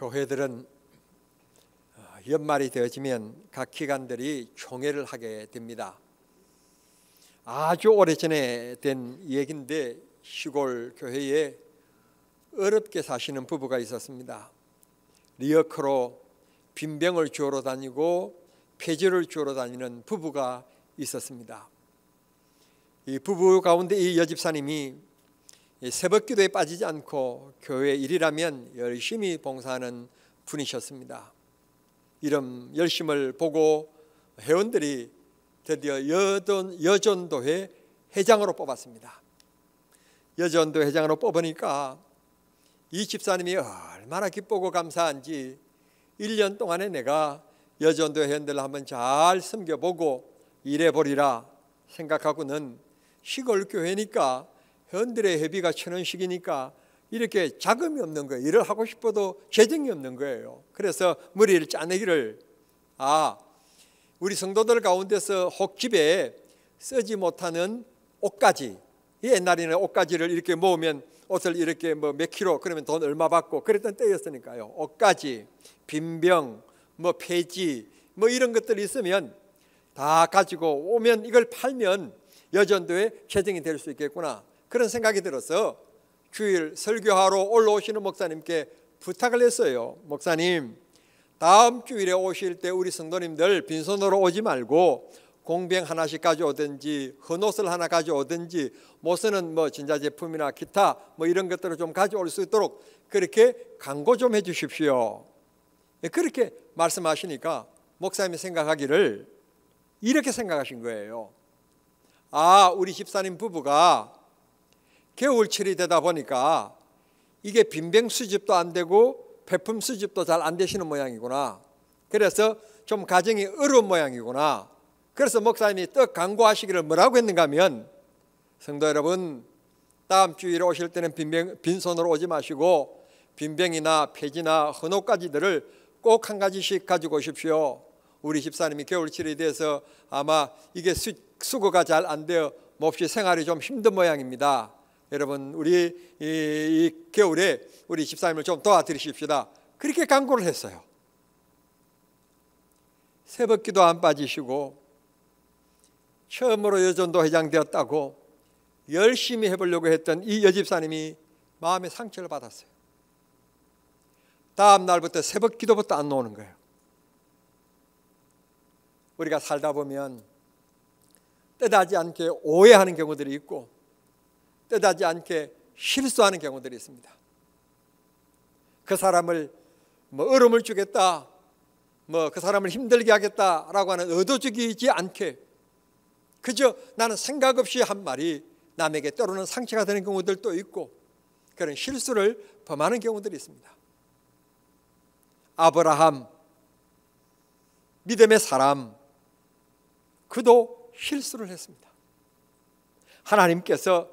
교회들은 연말이 되어지면 각 기관들이 총회를 하게 됩니다. 아주 오래전에 된 얘기인데 시골 교회에 어렵게 사시는 부부가 있었습니다. 리어커로 빈병을 주우러 다니고 폐지를 주우러 다니는 부부가 있었습니다. 이 부부 가운데 이 여집사님이 새벽기도에 빠지지 않고 교회 일이라면 열심히 봉사하는 분이셨습니다. 이런 열심을 보고 회원들이 드디어 여전도회 회장으로 뽑았습니다. 여전도 회장으로 뽑으니까 이 집사님이 얼마나 기쁘고 감사한지 1년 동안에 내가 여전도 회원들을 한번 잘 섬겨보고 일해보리라 생각하고는 시골 교회니까 회원들의 회비가 1,000원씩이니까 이렇게 자금이 없는 거예요. 일을 하고 싶어도 재정이 없는 거예요. 그래서 머리를 짜내기를 우리 성도들 가운데서 혹집에 쓰지 못하는 옷가지, 옛날에는 옷가지를 이렇게 모으면 옷을 이렇게 몇 킬로 그러면 돈 얼마 받고 그랬던 때였으니까요. 옷가지, 빈병, 폐지 이런 것들이 있으면 다 가지고 오면 이걸 팔면 여전도에 재정이 될 수 있겠구나 그런 생각이 들어서 주일 설교하러 올라오시는 목사님께 부탁을 했어요. 목사님, 다음 주일에 오실 때 우리 성도님들 빈손으로 오지 말고 공병 하나씩 가져오든지 헌옷을 하나 가져오든지 못 쓰는 전자제품이나 기타 이런 것들을 좀 가져올 수 있도록 그렇게 강구 좀 해주십시오. 그렇게 말씀하시니까 목사님이 생각하기를 이렇게 생각하신 거예요. 우리 집사님 부부가 겨울철이 되다 보니까 이게 빈병 수집도 안 되고 폐품 수집도 잘 안 되시는 모양이구나. 그래서 좀 가정이 어려운 모양이구나. 그래서 목사님이 떡 강구하시기를 뭐라고 했는가 하면, 성도 여러분, 다음 주일에 오실 때는 빈손으로 오지 마시고 빈병이나 폐지나 헌옷가지들을 꼭 한 가지씩 가지고 오십시오. 우리 집사님이 겨울철이 돼서 아마 이게 수거가 잘 안 되어 몹시 생활이 좀 힘든 모양입니다. 여러분, 우리 이 겨울에 우리 집사님을 좀 도와드리십시다. 그렇게 강구를 했어요. 새벽기도 안 빠지시고 처음으로 여전도 회장 되었다고 열심히 해보려고 했던 이 여집사님이 마음의 상처를 받았어요. 다음 날부터 새벽기도부터 안 나오는 거예요. 우리가 살다 보면 뜻하지 않게 오해하는 경우들이 있고 뜻하지 않게 실수하는 경우들이 있습니다. 그 사람을 어려움을 주겠다, 그 사람을 힘들게 하겠다라고 하는 의도적이지 않게 그저 나는 생각 없이 한 말이 남에게 때로는 상처가 되는 경우들도 있고 그런 실수를 범하는 경우들이 있습니다. 아브라함, 믿음의 사람, 그도 실수를 했습니다. 하나님께서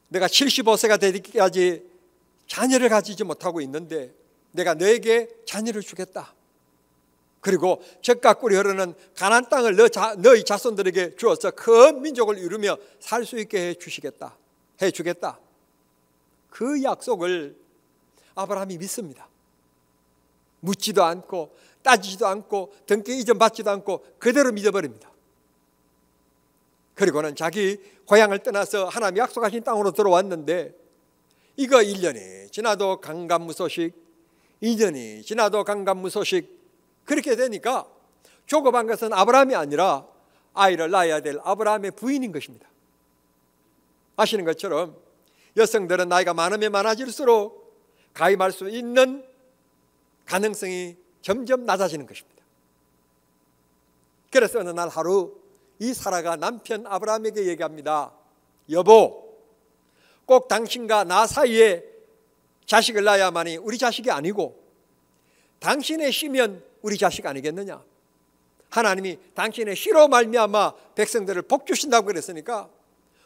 내가 75세가 되기까지 자녀를 가지지 못하고 있는데 내가 너에게 자녀를 주겠다. 그리고 젖과 꿀이 흐르는 가나안 땅을 너희 자손들에게 주어서 큰 민족을 이루며 살 수 있게 해주겠다. 그 약속을 아브라함이 믿습니다. 묻지도 않고 따지지도 않고 등기 이전 받지도 않고 그대로 믿어버립니다. 그리고는 자기 고향을 떠나서 하나님이 약속하신 땅으로 들어왔는데 이거 1년이 지나도 강간무소식, 2년이 지나도 강간무소식 그렇게 되니까 조급한 것은 아브라함이 아니라 아이를 낳아야 될 아브라함의 부인인 것입니다. 아시는 것처럼 여성들은 나이가 많으면 많아질수록 가임할 수 있는 가능성이 점점 낮아지는 것입니다. 그래서 어느 날 하루 이 사라가 남편 아브라함에게 얘기합니다. 여보, 꼭 당신과 나 사이에 자식을 낳아야만이 우리 자식이 아니고 당신의 씨면 우리 자식 아니겠느냐. 하나님이 당신의 씨로 말미암아 백성들을 복 주신다고 그랬으니까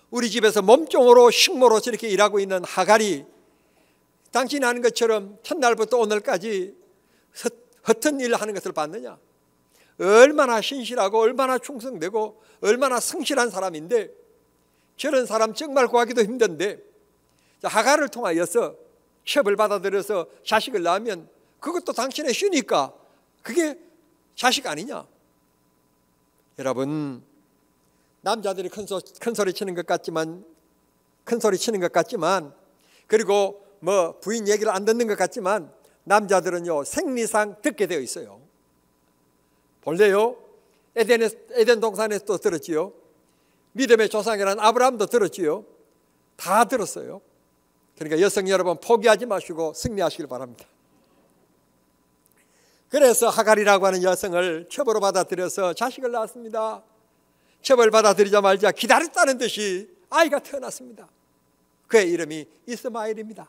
우리 집에서 몸종으로 식모로 저렇게 일하고 있는 하갈이 당신이 하는 것처럼 첫날부터 오늘까지 허튼 일을 하는 것을 봤느냐. 얼마나 신실하고 얼마나 충성되고 얼마나 성실한 사람인데 저런 사람 정말 구하기도 힘든데 하갈을 통하여서 시험을 받아들여서 자식을 낳으면 그것도 당신의 쉬니까 그게 자식 아니냐? 여러분, 남자들이 큰 소리 치는 것 같지만, 그리고 뭐 부인 얘기를 안 듣는 것 같지만, 남자들은요 생리상 듣게 되어 있어요. 본래요 에덴 동산에서 또 들었지요. 믿음의 조상이라는 아브라함도 들었지요. 다 들었어요. 그러니까 여성 여러분, 포기하지 마시고 승리하시길 바랍니다. 그래서 하갈이라고 하는 여성을 첩으로 받아들여서 자식을 낳았습니다. 첩을 받아들이자마자 기다렸다는 듯이 아이가 태어났습니다. 그의 이름이 이스마엘입니다.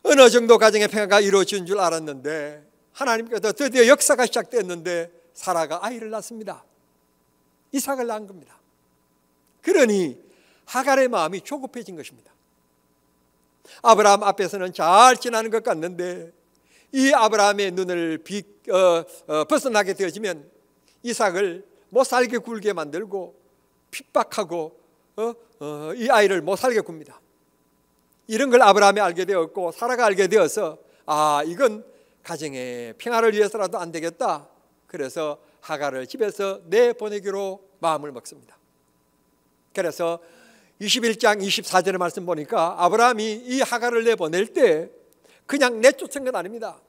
어느 정도 가정의 평화가 이루어진 줄 알았는데, 하나님께서 드디어 역사가 시작됐는데 사라가 아이를 낳습니다. 이삭을 낳은 겁니다. 그러니 하갈의 마음이 조급해진 것입니다. 아브라함 앞에서는 잘 지나는 것 같는데, 이 아브라함의 눈을 벗어나게 되어지면 이삭을 못 살게 굴게 만들고 핍박하고 이 아이를 못 살게 굽니다. 이런 걸 아브라함이 알게 되었고 사라가 알게 되어서, 이건 가정의 평화를 위해서라도 안 되겠다. 그래서 하갈을 집에서 내보내기로 마음을 먹습니다. 그래서 21장 24절의 말씀 보니까 아브라함이 이 하갈을 내보낼 때 그냥 내쫓은 건 아닙니다.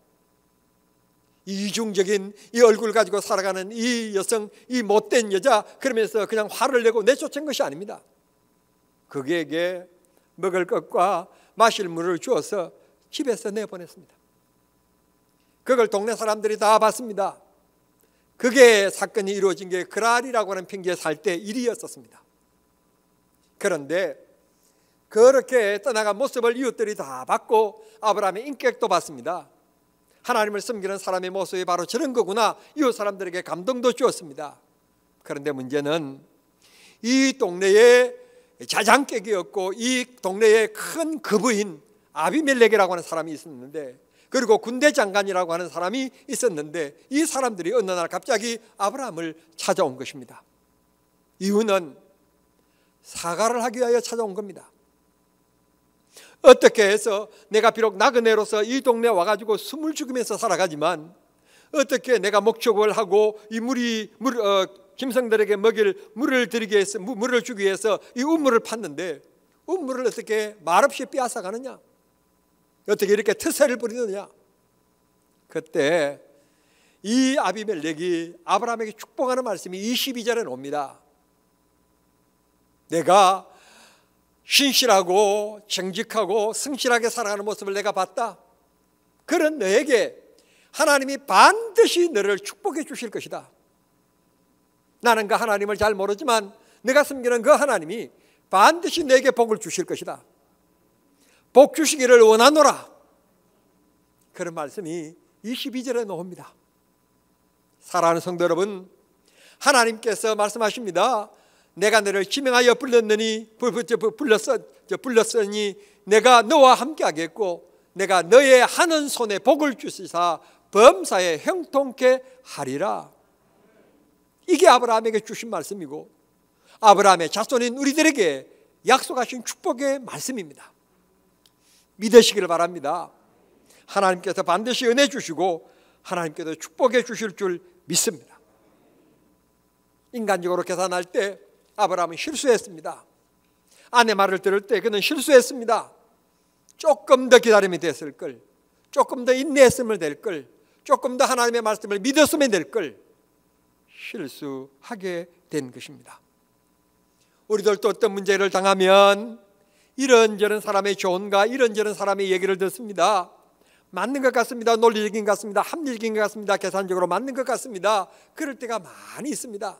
이중적인 이 얼굴 가지고 살아가는 이 여성, 이 못된 여자, 그러면서 그냥 화를 내고 내쫓은 것이 아닙니다. 그에게 먹을 것과 마실 물을 주어서 집에서 내보냈습니다. 그걸 동네 사람들이 다 봤습니다. 그게 사건이 이루어진 게 그랄이라고 하는 평지에 살 때 일이었었습니다. 그런데 그렇게 떠나간 모습을 이웃들이 다 봤고 아브라함의 인격도 봤습니다. 하나님을 섬기는 사람의 모습이 바로 저런 거구나. 이웃 사람들에게 감동도 주었습니다. 그런데 문제는 이 동네의 자장객이었고 이 동네의 큰 거부인 아비멜렉이라고 하는 사람이 있었는데, 그리고 군대 장관이라고 하는 사람이 있었는데, 이 사람들이 어느 날 갑자기 아브라함을 찾아온 것입니다. 이유는 사과를 하기 위하여 찾아온 겁니다. 어떻게 해서 내가 비록 나그네로서 이 동네에 와가지고 숨을 죽이면서 살아가지만, 어떻게 내가 목축을 하고 이 짐승들에게 먹일 물을 드리기 위해서, 물을 주기 위해서 이 우물을 팠는데 우물을 어떻게 말없이 빼앗아 가느냐? 어떻게 이렇게 트세를 부리느냐? 그때 이 아비멜렉이 아브라함에게 축복하는 말씀이 22절에 옵니다. 내가 신실하고 정직하고 성실하게 살아가는 모습을 내가 봤다. 그런 너에게 하나님이 반드시 너를 축복해 주실 것이다. 나는 그 하나님을 잘 모르지만 내가 섬기는 그 하나님이 반드시 내게 복을 주실 것이다. 복 주시기를 원하노라. 그런 말씀이 22절에 나옵니다. 사랑하는 성도 여러분, 하나님께서 말씀하십니다. 내가 너를 지명하여 불렀으니 내가 너와 함께하겠고 내가 너의 하는 손에 복을 주시사 범사에 형통케 하리라. 이게 아브라함에게 주신 말씀이고 아브라함의 자손인 우리들에게 약속하신 축복의 말씀입니다. 믿으시기를 바랍니다. 하나님께서 반드시 은혜 주시고 하나님께서 축복해 주실 줄 믿습니다. 인간적으로 계산할 때 아브라함은 실수했습니다. 아내 말을 들을 때 그는 실수했습니다. 조금 더 기다리면 됐을 걸, 조금 더 인내했으면 될 걸, 조금 더 하나님의 말씀을 믿었으면 될 걸 실수하게 된 것입니다. 우리들도 어떤 문제를 당하면 이런저런 사람의 조언과 이런저런 사람의 얘기를 듣습니다. 맞는 것 같습니다. 논리적인 것 같습니다. 합리적인 것 같습니다. 계산적으로 맞는 것 같습니다. 그럴 때가 많이 있습니다.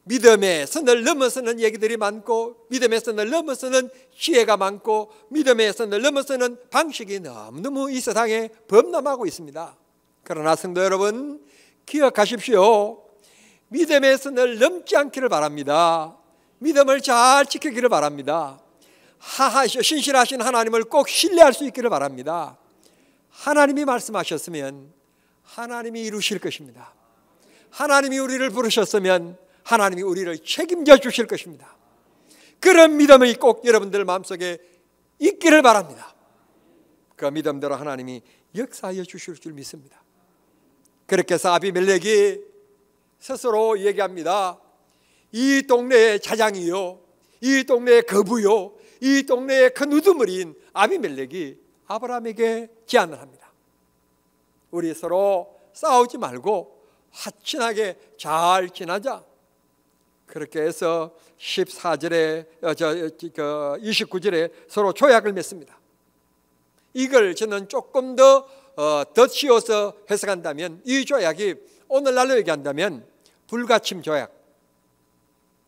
믿음의 선을 넘어서는 얘기들이 많고 믿음의 선을 넘어서는 지혜가 많고 믿음의 선을 넘어서는 방식이 너무너무 이 세상에 범람하고 있습니다. 그러나 성도 여러분, 기억하십시오. 믿음의 선을 넘지 않기를 바랍니다. 믿음을 잘 지키기를 바랍니다. 신실하신 하나님을 꼭 신뢰할 수 있기를 바랍니다. 하나님이 말씀하셨으면 하나님이 이루실 것입니다. 하나님이 우리를 부르셨으면 하나님이 우리를 책임져 주실 것입니다. 그런 믿음이 꼭 여러분들 마음속에 있기를 바랍니다. 그 믿음대로 하나님이 역사하여 주실 줄 믿습니다. 그렇게 해서 아비멜렉이 스스로 얘기합니다. 이 동네의 자장이요, 이 동네의 거부요, 이 동네의 큰 우두머리인 아비멜렉이 아브라함에게 제안을 합니다. 우리 서로 싸우지 말고 화친하게 잘 지내자. 그렇게 해서 14절에 29절에 서로 조약을 맺습니다. 이걸 저는 조금 더 씌워서 해석한다면, 이 조약이 오늘날로 얘기한다면 불가침 조약,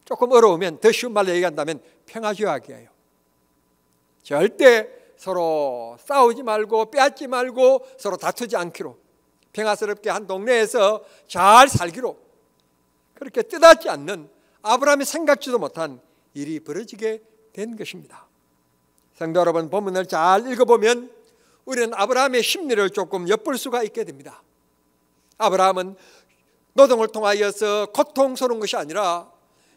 조금 어려우면 더 쉬운 말로 얘기한다면 평화조약이에요. 절대 서로 싸우지 말고 빼앗지 말고 서로 다투지 않기로, 평화스럽게 한 동네에서 잘 살기로, 그렇게 뜻하지 않는 아브라함이 생각지도 못한 일이 벌어지게 된 것입니다. 성도 여러분, 본문을 잘 읽어보면 우리는 아브라함의 심리를 조금 엿볼 수가 있게 됩니다. 아브라함은 노동을 통하여서 고통스러운 것이 아니라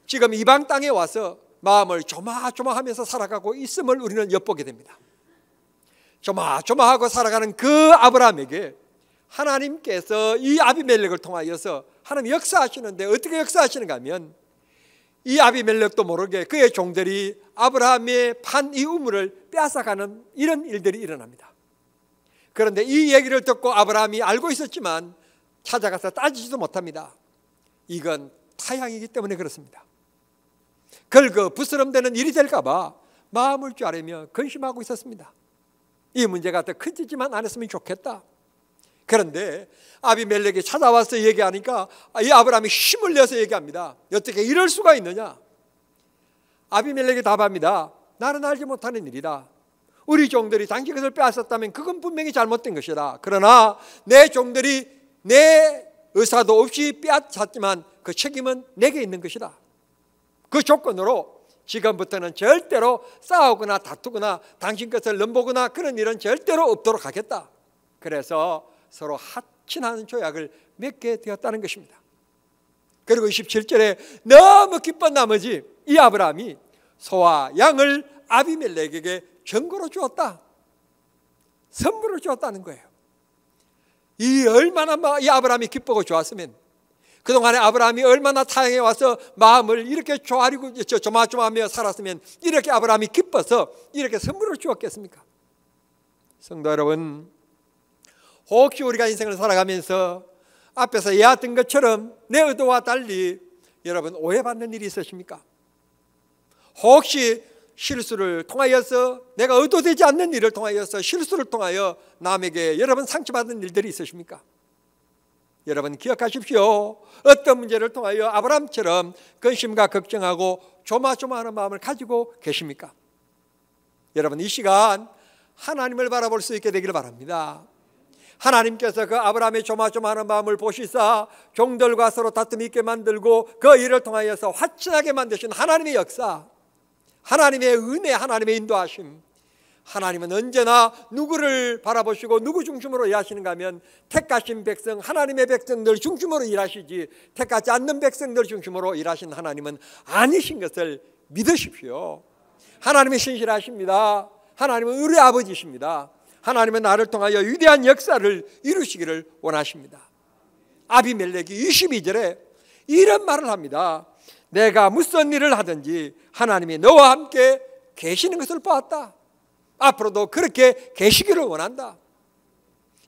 지금 이방 땅에 와서 마음을 조마조마하면서 살아가고 있음을 우리는 엿보게 됩니다. 조마조마하고 살아가는 그 아브라함에게 하나님께서 이 아비멜렉을 통하여서 하나님 역사하시는데, 어떻게 역사하시는가 하면 이 아비멜렉도 모르게 그의 종들이 아브라함의 판 이 우물을 빼앗아가는 이런 일들이 일어납니다. 그런데 이 얘기를 듣고 아브라함이 알고 있었지만 찾아가서 따지지도 못합니다. 이건 타향이기 때문에 그렇습니다. 긁어 부스럼되는 일이 될까 봐 마음을 쥐하려며 근심하고 있었습니다. 이 문제가 더 커지지만 않았으면 좋겠다. 그런데 아비멜렉이 찾아와서 얘기하니까 이 아브라함이 힘을 내서 얘기합니다. 어떻게 이럴 수가 있느냐? 아비멜렉이 답합니다. 나는 알지 못하는 일이다. 우리 종들이 당신 것을 빼앗았다면 그건 분명히 잘못된 것이다. 그러나 내 종들이 내 의사도 없이 빼앗았지만 그 책임은 내게 있는 것이다. 그 조건으로 지금부터는 절대로 싸우거나 다투거나 당신 것을 넘보거나 그런 일은 절대로 없도록 하겠다. 그래서 서로 합친하는 조약을 맺게 되었다는 것입니다. 그리고 27절에 너무 기쁜 나머지 이 아브라함이 소와 양을 아비멜렉에게 전거로 주었다. 선물을 주었다는 거예요. 이 얼마나 이 아브라함이 기쁘고 좋았으면, 그동안에 아브라함이 얼마나 타향에 와서 마음을 이렇게 조마조마하며 살았으면 이렇게 아브라함이 기뻐서 이렇게 선물을 주었겠습니까? 성도 여러분, 혹시 우리가 인생을 살아가면서 앞에서 얘기했던 것처럼 내 의도와 달리 여러분 오해받는 일이 있으십니까? 혹시 실수를 통하여서, 내가 의도되지 않는 일을 통하여서 실수를 통하여 남에게 여러분 상처받은 일들이 있으십니까? 여러분 기억하십시오. 어떤 문제를 통하여 아브라함처럼 근심과 걱정하고 조마조마하는 마음을 가지고 계십니까? 여러분 이 시간 하나님을 바라볼 수 있게 되기를 바랍니다. 하나님께서 그 아브라함의 조마조마하는 마음을 보시사 종들과 서로 다툼이 있게 만들고 그 일을 통하여서 화친하게 만드신 하나님의 역사, 하나님의 은혜, 하나님의 인도하심, 하나님은 언제나 누구를 바라보시고 누구 중심으로 일하시는가 하면 택하신 백성, 하나님의 백성들 중심으로 일하시지 택하지 않는 백성들 중심으로 일하신 하나님은 아니신 것을 믿으십시오. 하나님은 신실하십니다. 하나님은 우리 아버지십니다. 하나님은 나를 통하여 위대한 역사를 이루시기를 원하십니다. 아비멜렉이 22절에 이런 말을 합니다. 내가 무슨 일을 하든지 하나님이 너와 함께 계시는 것을 보았다. 앞으로도 그렇게 계시기를 원한다.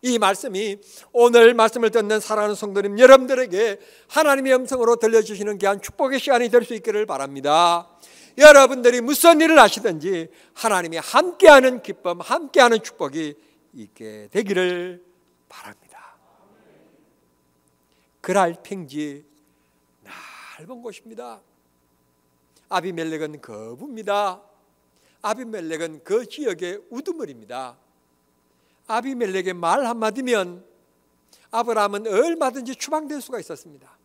이 말씀이 오늘 말씀을 듣는 사랑하는 성도님 여러분들에게 하나님의 음성으로 들려주시는 귀한 축복의 시간이 될 수 있기를 바랍니다. 여러분들이 무슨 일을 하시든지 하나님이 함께하는 기쁨, 함께하는 축복이 있게 되기를 바랍니다. 그랄 평지 넓은 곳입니다. 아비멜렉은 거부입니다. 아비멜렉은 그 지역의 우두머리입니다. 아비멜렉의 말 한마디면 아브라함은 얼마든지 추방될 수가 있었습니다.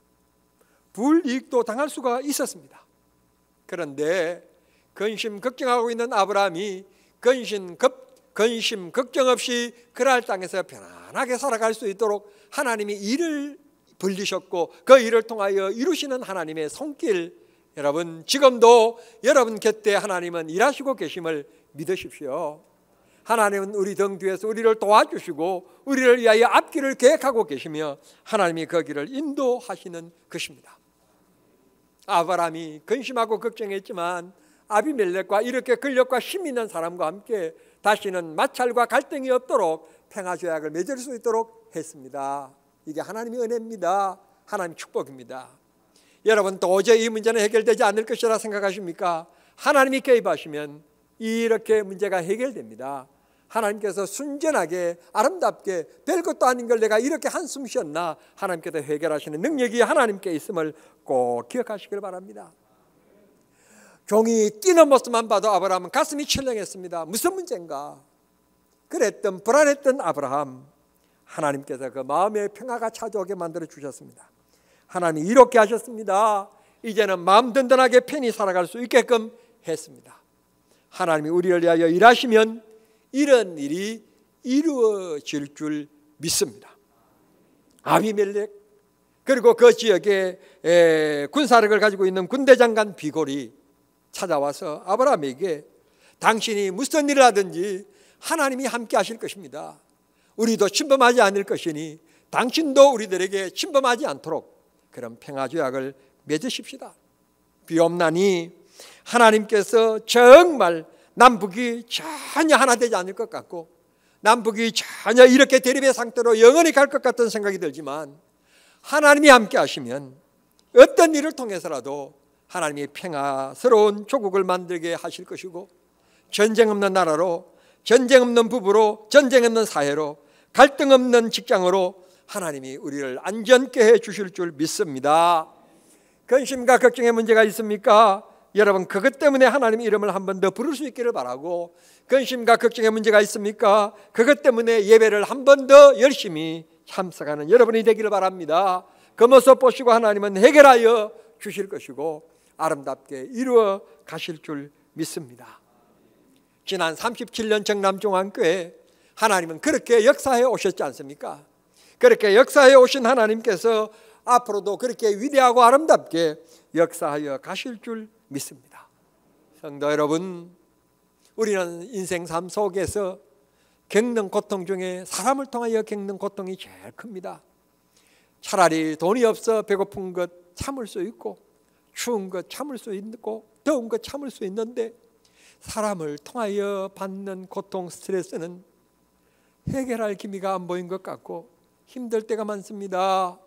불이익도 당할 수가 있었습니다. 그런데 근심 걱정하고 있는 아브라함이 근심 걱정 없이 그랄 땅에서 편안하게 살아갈 수 있도록 하나님이 일을 벌리셨고 그 일을 통하여 이루시는 하나님의 손길, 여러분 지금도 여러분 곁에 하나님은 일하시고 계심을 믿으십시오. 하나님은 우리 등 뒤에서 우리를 도와주시고 우리를 위하여 앞길을 계획하고 계시며 하나님이 그 길을 인도하시는 것입니다. 아브라함이 근심하고 걱정했지만 아비멜렉과 이렇게 근력과 힘 있는 사람과 함께 다시는 마찰과 갈등이 없도록 평화조약을 맺을 수 있도록 했습니다. 이게 하나님의 은혜입니다. 하나님의 축복입니다. 여러분, 도저히 이 문제는 해결되지 않을 것이라 생각하십니까? 하나님이 개입하시면 이렇게 문제가 해결됩니다. 하나님께서 순전하게 아름답게 별것도 아닌 걸 내가 이렇게 한숨 쉬었나, 하나님께서 해결하시는 능력이 하나님께 있음을 꼭 기억하시길 바랍니다. 종이 뛰는 모습만 봐도 아브라함은 가슴이 철렁했습니다. 무슨 문제인가? 그랬던 불안했던 아브라함, 하나님께서 그 마음의 평화가 찾아오게 만들어 주셨습니다. 하나님이 이렇게 하셨습니다. 이제는 마음 든든하게 편히 살아갈 수 있게끔 했습니다. 하나님이 우리를 위하여 일하시면 이런 일이 이루어질 줄 믿습니다. 아비멜렉, 그리고 그 지역에 군사력을 가지고 있는 군대장관 비골이 찾아와서 아브라함에게 당신이 무슨 일을 하든지 하나님이 함께 하실 것입니다. 우리도 침범하지 않을 것이니 당신도 우리들에게 침범하지 않도록 그런 평화조약을 맺으십시다. 비옵나니 하나님께서 정말 남북이 전혀 하나 되지 않을 것 같고 남북이 전혀 이렇게 대립의 상태로 영원히 갈 것 같은 생각이 들지만, 하나님이 함께 하시면 어떤 일을 통해서라도 하나님이 평화스러운 조국을 만들게 하실 것이고, 전쟁 없는 나라로, 전쟁 없는 부부로, 전쟁 없는 사회로, 갈등 없는 직장으로 하나님이 우리를 안전케 해 주실 줄 믿습니다. 근심과 걱정의 문제가 있습니까? 여러분, 그것 때문에 하나님 이름을 한 번 더 부를 수 있기를 바라고, 근심과 걱정의 문제가 있습니까? 그것 때문에 예배를 한 번 더 열심히 참석하는 여러분이 되기를 바랍니다. 그 모습 보시고 하나님은 해결하여 주실 것이고 아름답게 이루어 가실 줄 믿습니다. 지난 37년 정남중앙교회, 하나님은 그렇게 역사해 오셨지 않습니까? 그렇게 역사해 오신 하나님께서 앞으로도 그렇게 위대하고 아름답게 역사하여 가실 줄 믿습니다. 성도 여러분, 우리는 인생 삶 속에서 겪는 고통 중에 사람을 통하여 겪는 고통이 제일 큽니다. 차라리 돈이 없어 배고픈 것 참을 수 있고 추운 것 참을 수 있고 더운 것 참을 수 있는데, 사람을 통하여 받는 고통, 스트레스는 해결할 기미가 안 보인 것 같고 힘들 때가 많습니다.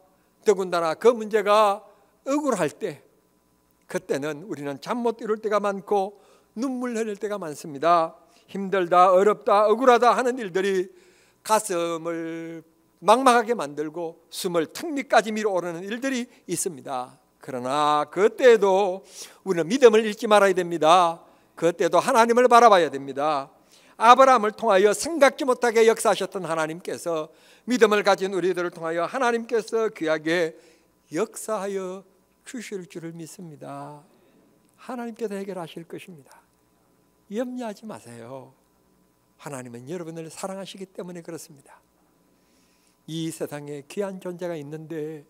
더군다나 그 문제가 억울할 때, 그때는 우리는 잠 못 이룰 때가 많고 눈물 흘릴 때가 많습니다. 힘들다, 어렵다, 억울하다 하는 일들이 가슴을 막막하게 만들고 숨을 턱 밑까지 밀어오르는 일들이 있습니다. 그러나 그때도 우리는 믿음을 잃지 말아야 됩니다. 그때도 하나님을 바라봐야 됩니다. 아브라함을 통하여 생각지 못하게 역사하셨던 하나님께서 믿음을 가진 우리들을 통하여 하나님께서 귀하게 역사하여 주실 줄을 믿습니다. 하나님께서 해결하실 것입니다. 염려하지 마세요. 하나님은 여러분을 사랑하시기 때문에 그렇습니다. 이 세상에 귀한 존재가 있는데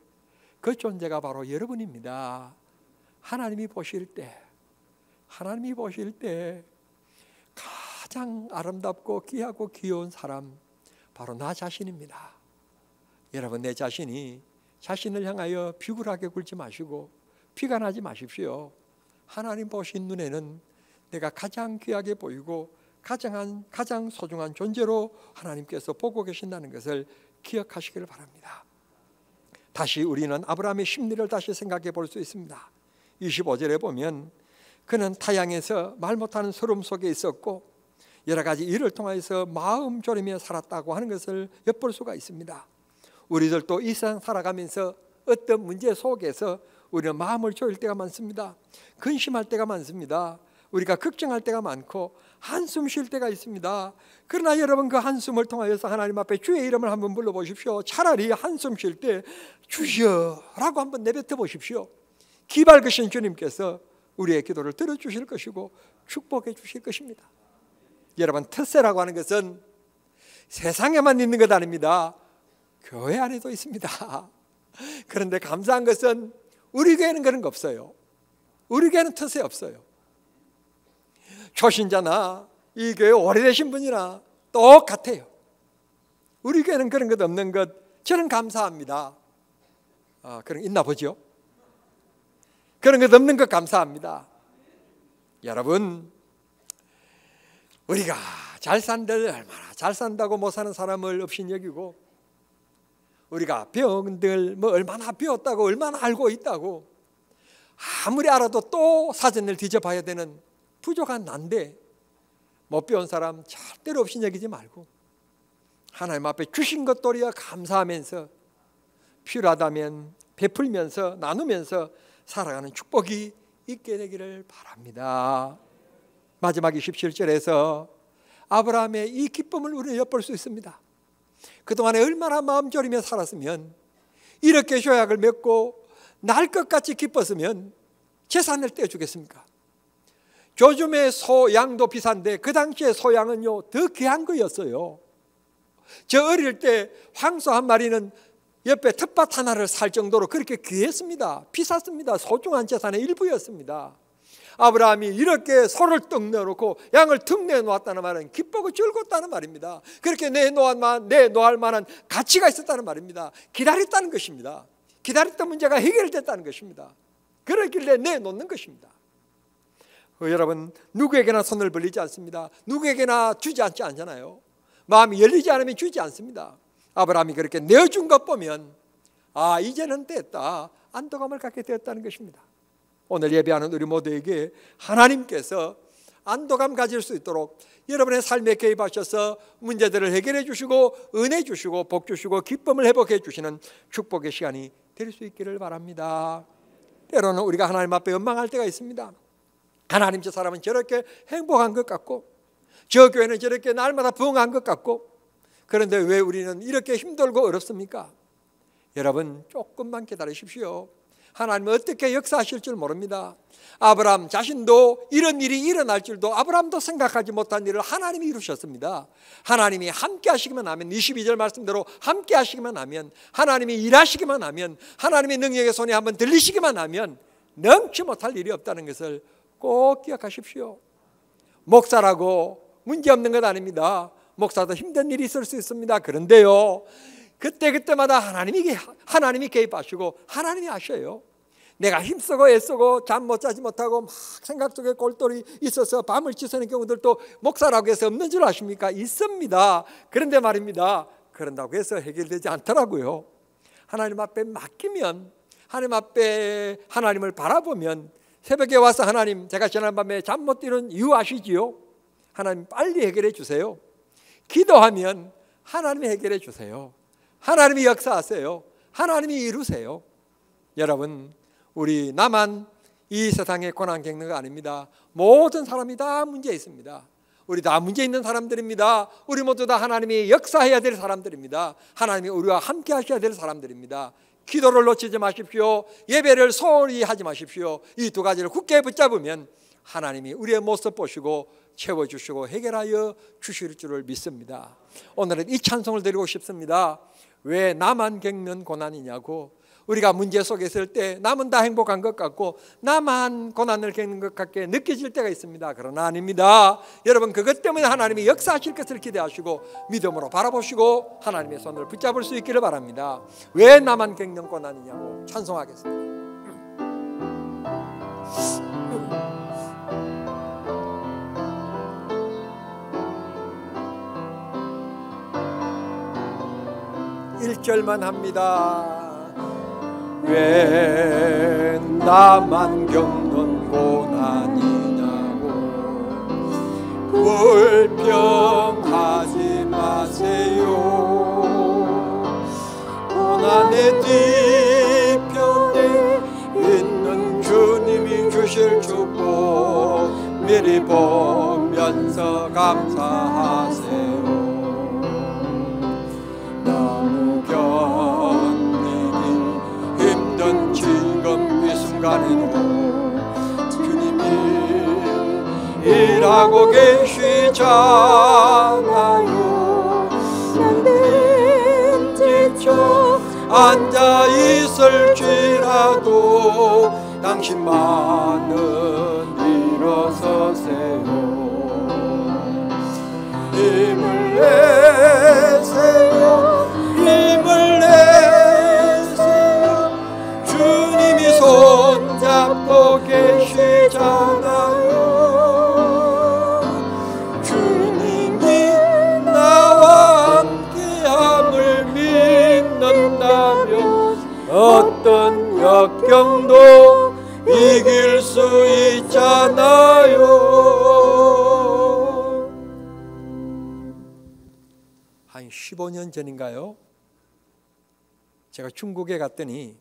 그 존재가 바로 여러분입니다. 하나님이 보실 때 가장 아름답고 귀하고 귀여운 사람, 바로 나 자신입니다. 여러분, 내 자신이 자신을 향하여 비굴하게 굴지 마시고 비관하지 마십시오. 하나님 보신 눈에는 내가 가장 귀하게 보이고 가장 소중한 존재로 하나님께서 보고 계신다는 것을 기억하시기를 바랍니다. 다시 우리는 아브라함의 심리를 다시 생각해 볼 수 있습니다. 25절에 보면 그는 타향에서 말 못하는 서름 속에 있었고 여러 가지 일을 통해서 마음 졸이며 살았다고 하는 것을 엿볼 수가 있습니다. 우리들도 이 세상 살아가면서 어떤 문제 속에서 우리는 마음을 졸일 때가 많습니다. 근심할 때가 많습니다. 우리가 걱정할 때가 많고 한숨 쉴 때가 있습니다. 그러나 여러분, 그 한숨을 통하여서 하나님 앞에 주의 이름을 한번 불러보십시오. 차라리 한숨 쉴 때 주여라고 한번 내뱉어 보십시오. 기발하신 주님께서 우리의 기도를 들어주실 것이고 축복해 주실 것입니다. 여러분, 특세라고 하는 것은 세상에만 있는 것 아닙니다. 교회 안에도 있습니다. 그런데 감사한 것은 우리 교회는 그런 거 없어요. 우리 교회는 특세 없어요. 초신자나 이 교회 오래되신 분이나 똑같아요. 우리 교회는 그런 것 없는 것 저는 감사합니다. 그런 거 있나 보죠? 그런 것 없는 것 감사합니다. 여러분, 우리가 잘 산들 얼마나 잘 산다고 못 사는 사람을 업신여기고, 우리가 배운들 뭐 얼마나 배웠다고 얼마나 알고 있다고 아무리 알아도 또 사전을 뒤져봐야 되는 부족한 난데, 못 배운 사람 절대로 업신여기지 말고 하나님 앞에 주신 것들이야 감사하면서 필요하다면 베풀면서 나누면서 살아가는 축복이 있게 되기를 바랍니다. 마지막 27절에서 아브라함의 이 기쁨을 우리는 엿볼 수 있습니다. 그동안에 얼마나 마음 졸이며 살았으면, 이렇게 조약을 맺고 날 것 같이 기뻤으면 재산을 떼어주겠습니까? 요즘의 소양도 비싼데 그 당시에 소양은요 더 귀한 거였어요. 저 어릴 때 황소 한 마리는 옆에 텃밭 하나를 살 정도로 그렇게 귀했습니다. 비쌌습니다. 소중한 재산의 일부였습니다. 아브라함이 이렇게 소를 뚝 내놓고 양을 툭 내놓았다는 말은 기쁘고 즐겁다는 말입니다. 그렇게 내놓을 만한 가치가 있었다는 말입니다. 기다렸다는 것입니다. 기다렸던 문제가 해결됐다는 것입니다. 그러길래 내놓는 것입니다. 여러분, 누구에게나 손을 벌리지 않습니다. 누구에게나 주지 않잖아요. 마음이 열리지 않으면 주지 않습니다. 아브라함이 그렇게 내어준 것 보면 이제는 됐다, 안도감을 갖게 되었다는 것입니다. 오늘 예배하는 우리 모두에게 하나님께서 안도감 가질 수 있도록 여러분의 삶에 개입하셔서 문제들을 해결해 주시고 은혜 주시고 복 주시고 기쁨을 회복해 주시는 축복의 시간이 될 수 있기를 바랍니다. 때로는 우리가 하나님 앞에 원망할 때가 있습니다. 하나님, 저 사람은 저렇게 행복한 것 같고 저 교회는 저렇게 날마다 부흥한 것 같고, 그런데 왜 우리는 이렇게 힘들고 어렵습니까? 여러분, 조금만 기다리십시오. 하나님은 어떻게 역사하실 줄 모릅니다. 아브라함 자신도 이런 일이 일어날 줄도 아브라함도 생각하지 못한 일을 하나님이 이루셨습니다. 하나님이 함께 하시기만 하면, 22절 말씀대로 함께 하시기만 하면, 하나님이 일하시기만 하면, 하나님의 능력의 손이 한번 들리시기만 하면 넘지 못할 일이 없다는 것을 꼭 기억하십시오. 목사라고 문제없는 것 아닙니다. 목사도 힘든 일이 있을 수 있습니다. 그런데요, 그때마다 하나님이 개입하시고 하나님이 하셔요. 내가 힘쓰고 애쓰고 잠 못 자지 못하고 막 생각 속에 골똘히 있어서 밤을 지새는 경우들도 목사라고 해서 없는 줄 아십니까? 있습니다. 그런데 말입니다, 그런다고 해서 해결되지 않더라고요. 하나님 앞에 맡기면, 하나님 앞에 하나님을 바라보면, 새벽에 와서 하나님, 제가 지난밤에 잠 못 이룬 이유 아시지요? 하나님 빨리 해결해 주세요. 기도하면 하나님이 해결해 주세요. 하나님이 역사하세요. 하나님이 이루세요. 여러분, 우리 나만 이 세상에 고난 겪는 거 아닙니다. 모든 사람이 다 문제 있습니다. 우리 다 문제 있는 사람들입니다. 우리 모두 다 하나님이 역사해야 될 사람들입니다. 하나님이 우리와 함께 하셔야 될 사람들입니다. 기도를 놓치지 마십시오. 예배를 소홀히 하지 마십시오. 이 두 가지를 굳게 붙잡으면 하나님이 우리의 모습 보시고 채워주시고 해결하여 주실 줄을 믿습니다. 오늘은 이 찬송을 드리고 싶습니다. 왜 나만 겪는 고난이냐고. 우리가 문제 속에 있을 때 남은 다 행복한 것 같고 나만 고난을 겪는 것 같게 느껴질 때가 있습니다. 그러나 아닙니다. 여러분, 그것 때문에 하나님이 역사하실 것을 기대하시고 믿음으로 바라보시고 하나님의 손을 붙잡을 수 있기를 바랍니다. 왜 나만 겪는 고난이냐고 찬송하겠습니다. 1절만 합니다. 왜 나만 겪는 고난이냐고 불평하지 마세요. 고난의 뒤편에 있는 주님이 주실 축복 미리 보면서 감사하세요. 너무 견디기 힘든 지금 이 순간에도 주님이 일하고 계시잖아요. 남들은 지쳐 앉아 있을지라도 당신만은 일어서세요. 힘을 역경도 이길 수 있잖아요. 한 15년 전인가요? 제가 중국에 갔더니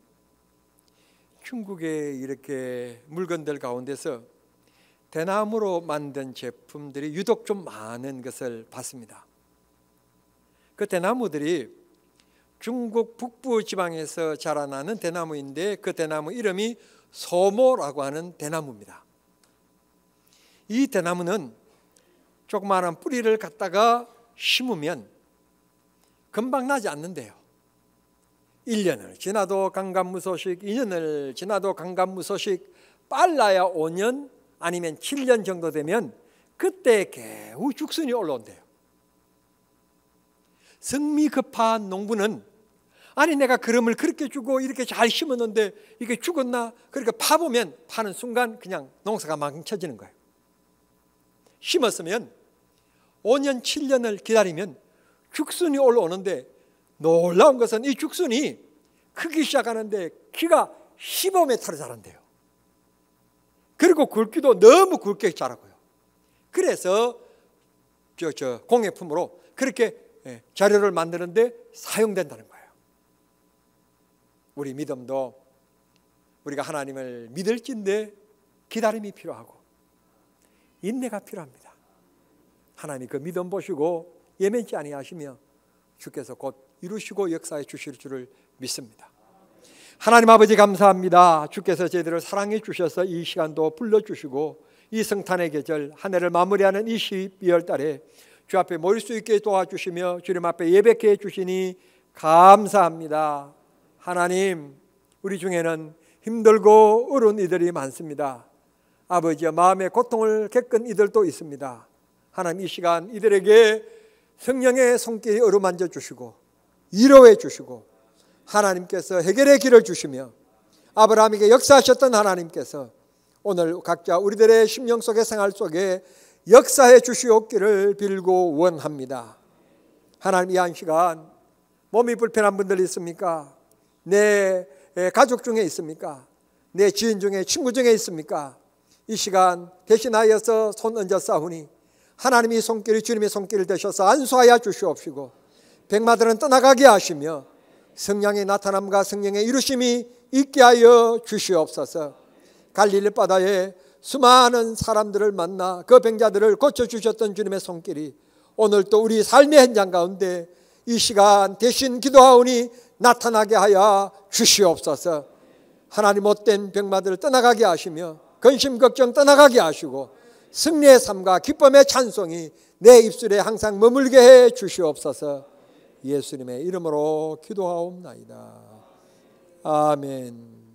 중국의 이렇게 물건들 가운데서 대나무로 만든 제품들이 유독 좀 많은 것을 봤습니다. 그 대나무들이 중국 북부 지방에서 자라나는 대나무인데 그 대나무 이름이 소모라고 하는 대나무입니다. 이 대나무는 조그마한 뿌리를 갖다가 심으면 금방 나지 않는데요. 1년을 지나도 강간무소식, 2년을 지나도 강간무소식, 빨라야 5년 아니면 7년 정도 되면 그때 겨우 죽순이 올라온대요. 성미 급한 농부는 아니 내가 그름을 그렇게 주고 이렇게 잘 심었는데 이게 죽었나? 그러니까 파보면 파는 순간 그냥 농사가 망쳐지는 거예요. 심었으면 5년 7년을 기다리면 죽순이 올라오는데 놀라운 것은 이 죽순이 크기 시작하는데 키가 15m를 자란대요. 그리고 굵기도 너무 굵게 자라고요. 그래서 공예품으로 그렇게 자료를 만드는데 사용된다는 거예요. 우리 믿음도 우리가 하나님을 믿을진데 기다림이 필요하고 인내가 필요합니다. 하나님이 그 믿음 보시고 예면치 아니하시며 주께서 곧 이루시고 역사해 주실 줄을 믿습니다. 하나님 아버지 감사합니다. 주께서 저희들을 사랑해 주셔서 이 시간도 불러주시고 이 성탄의 계절 한 해를 마무리하는 이 12월 달에 주 앞에 모일 수 있게 도와주시며 주님 앞에 예배케 해주시니 감사합니다. 하나님, 우리 중에는 힘들고 어려운 이들이 많습니다. 아버지의 마음의 고통을 겪은 이들도 있습니다. 하나님, 이 시간 이들에게 성령의 손길이 어루만져 주시고 위로해 주시고 하나님께서 해결의 길을 주시며 아브라함에게 역사하셨던 하나님께서 오늘 각자 우리들의 심령 속의 생활 속에 역사해 주시옵기를 빌고 원합니다. 하나님, 이 한 시간 몸이 불편한 분들 있습니까? 내 가족 중에 있습니까? 내 지인 중에 친구 중에 있습니까? 이 시간 대신하여서 손 얹어 싸우니 하나님이 손길이 주님의 손길을 대셔서 안수하여 주시옵시고 백마들은 떠나가게 하시며 성령의 나타남과 성령의 이루심이 있게 하여 주시옵소서. 갈릴리 바다에 수많은 사람들을 만나 그 병자들을 고쳐주셨던 주님의 손길이 오늘 또 우리 삶의 현장 가운데 이 시간 대신 기도하오니 나타나게 하여 주시옵소서. 하나님, 못된 병마들을 떠나가게 하시며 근심 걱정 떠나가게 하시고 승리의 삶과 기쁨의 찬송이 내 입술에 항상 머물게 해 주시옵소서. 예수님의 이름으로 기도하옵나이다. 아멘.